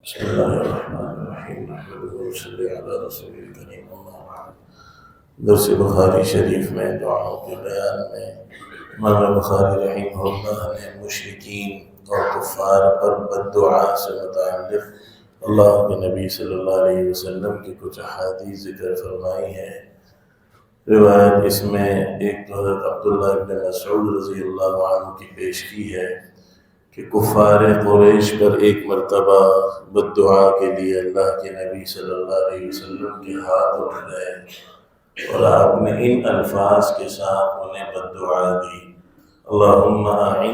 بسم اللہ الرحمن الرحیم نحمده ونصلی علی رسول الکریم اما بعد۔ درس بخاری شریف میں دعاؤں کے بیان میں امام بخاری رحمہ اللہ نے مشرکین اور کفار پر بد دعا سے متعلق اللہ کے نبی صلی اللہ علیہ وسلم کی کچھ احادیث ذکر فرمائی ہیں۔ روایت اس میں ایک تو حضرت عبداللہ بن مسعود رضی اللہ عنہ کی پیش کی ہے کہ کفار قریش پر ایک مرتبہ بد دعا کے لیے اللہ کے نبی صلی اللہ علیہ وسلم کے ہاتھ اٹھ گئے اور آپ نے ان الفاظ کے ساتھ انہیں بد دعا دی: اللہم اعنی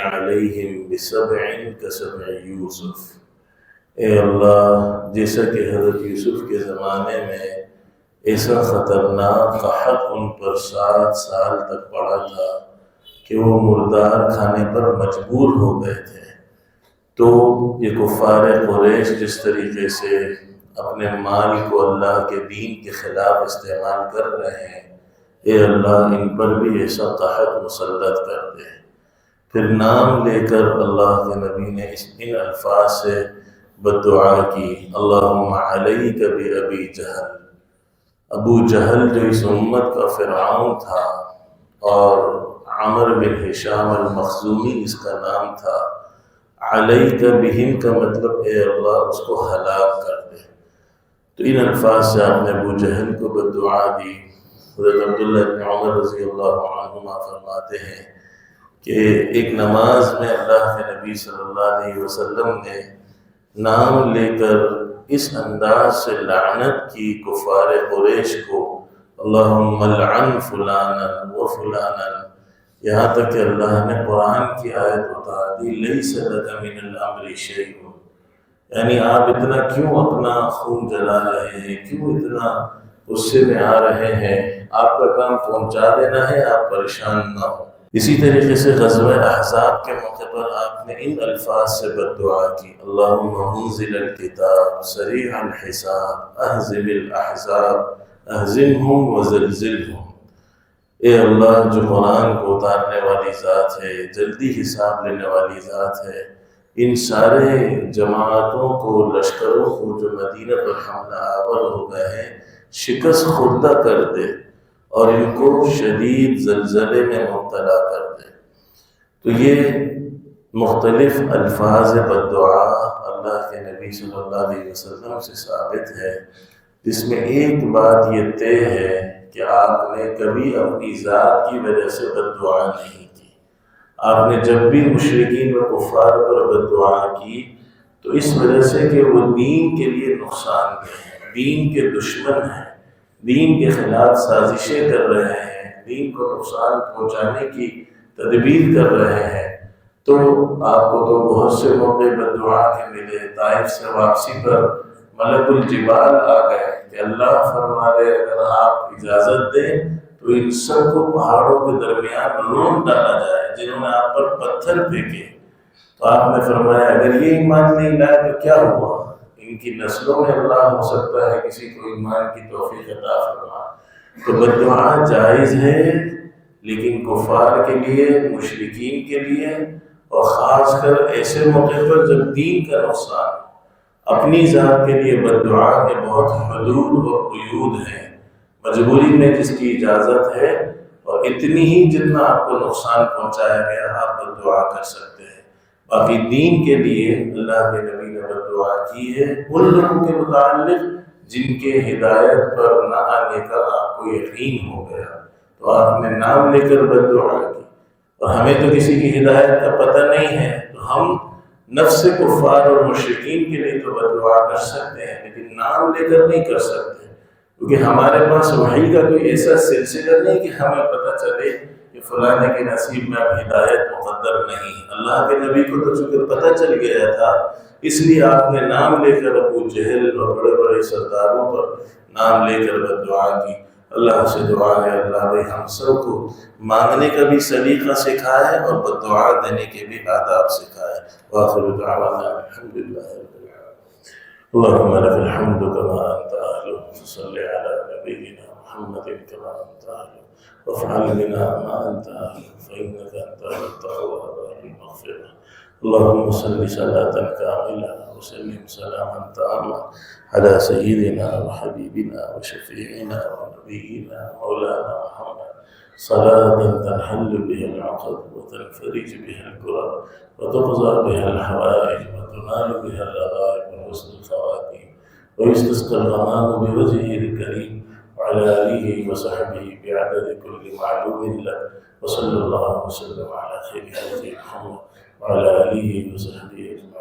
علیہم بسبع کسبع یوسف۔ اے اللہ، جیسا کہ حضرت یوسف کے زمانے میں ایسا خطرناک قحط ان پر 7 سال تک پڑا تھا کہ وہ مردار کھانے پر مجبور ہو گئے تھے، تو یہ کفار قریش جس طریقے سے اپنے مال کو اللہ کے دین کے خلاف استعمال کر رہے ہیں، اے اللہ ان پر بھی ایسا قحط مسلط کر دے۔ پھر نام لے کر اللہ کے نبی نے ان الفاظ سے بد دعا کی: اللہم علیک بابی جہل۔ ابو جہل جو اس امت کا فرعون تھا اور عمر بن ہشام المخزومی اس کا نام تھا، علیک بہم کا مطلب اے اللہ اس کو ہلاک کر دے۔ تو ان الفاظ سے آپ نے ابو جہل کو بد دعا دی۔ حضرت عبداللہ بن عمر رضی اللہ عنہما فرماتے ہیں کہ ایک نماز میں اللہ کے نبی صلی اللہ علیہ وسلم نے نام لے کر اس انداز سے لعنت کی کفار قریش کو: اللہم لعن فلانا و فلانا، یہاں تک کہ اللہ نے قرآن کی آیت اتار دی: لیس لک من الامر شیء، یعنی آپ اتنا کیوں اپنا خون جلا رہے ہیں، کیوں اتنا غصے میں آ رہے ہیں، آپ کا کام پہنچا دینا ہے، آپ پریشان نہ ہو۔ اسی طریقے سے غزوہ احزاب کے موقع پر آپ نے ان الفاظ سے بد دعا کی: اللہم منزل الکتاب سریع الحساب اہزم الاحزاب اہزمہم وزلزلہم۔ اے اللہ، جو قرآن کو اتارنے والی ذات ہے، جلدی حساب لینے والی ذات ہے، ان سارے جماعتوں کو، لشکروں کو جو مدینہ پر حملہ آور ہو گئے ہیں، شکست خوردہ کر دے اور ان کو شدید زلزلے میں مبتلا کر دے۔ تو یہ مختلف الفاظ بد دعا اللہ کے نبی صلی اللہ علیہ وسلم سے ثابت ہے، جس میں ایک بات یہ طے ہے کہ آپ نے کبھی اپنی ذات کی وجہ سے بد دعا نہیں کی۔ آپ نے جب بھی مشرکین و کفار پر بد دعا کی تو اس وجہ سے کہ وہ دین کے لیے نقصان دہ ہیں، دین کے دشمن ہیں، دین کے خلاف سازشیں کر رہے ہیں، دین کو نقصان پہنچانے کی تدبیر کر رہے ہیں، تو آپ کو تو بہت سے موقع بد دعا کے ملے۔ طائف سے واپسی پر ملک الجبال آ گئے کہ اللہ فرما رہے اگر آپ اجازت دیں تو ان سب کو پہاڑوں کے درمیان رون ڈالا جائے جنہوں نے آپ پر پتھر پھینکے۔ تو آپ نے فرمایا اگر یہ ایمان نہیں لائے تو کیا ہوا، ان کی نسلوں میں اللہ ہو سکتا ہے کسی کو ایمان کی توفیق عطا فرما۔ تو بد دعا جائز ہے، لیکن کفار کے لیے، مشرکین کے لیے، اور خاص کر ایسے موقع پر جب دین کا نقصان، اپنی ذات کے لیے بد دعا کے بہت حدود و قیود ہیں۔ مجبوری میں جس کی اجازت ہے اور اتنی ہی جتنا آپ کو نقصان پہنچایا گیا آپ بد دعا کر سکتے ہیں۔ باقی دین کے لیے اللہ کے نبی نے بد دعا کی ہے ان لوگوں کے متعلق جن کے ہدایت پر نہ آنے کا آپ کو یقین ہو گیا، تو آپ نے نام لے کر بد دعا کی۔ اور ہمیں تو کسی کی ہدایت کا پتہ نہیں ہے، تو ہم نفس کفار اور مشرکین کے لیے تو بد دعا کر سکتے ہیں، لیکن نام لے کر نہیں کر سکتے، کیونکہ ہمارے پاس وحی کا کوئی ایسا سلسلہ نہیں کہ ہمیں پتہ چلے کہ فلانے کے نصیب میں اب ہدایت مقدر نہیں۔ اللہ کے نبی کو تو چونکہ پتہ چل گیا تھا، اس لیے آپ نے نام لے کر ابو جہل اور بڑے بڑے سرداروں پر نام لے کر بد دعا کی۔ اللہ سے دعا ہے اللہ بھائی ہم سب کو مانگنے کا بھی سلیقہ سکھائے اور بد دعا دینے کے بھی آداب سکھائے۔ وآخر دعوانا الحمدللہ رب العالمین۔ اللہم لک الحمد کما انت اہل، صلی علی نبینا محمد کما انت اہل، وافعل بنا ما انت اہل، فإنک انت التواب المغفر۔ اللهم صل صلاة كاملة وسلم سلاما تاما على سيدنا وحبيبنا وشفيعنا ونبينا مولانا محمد، صلاة تنحل بها العقد وتنفرج بها الكرب وتقضى بها الحوائج وتنال بها الرغائب وحسن الخواتيم، ويستسقى الغمام بوجهه الكريم وعلى آله وصحبه بعدد كل معلوم له. وصلى الله وسلم على خير خلقه محمد وعلى آله وصحبه أجمعين.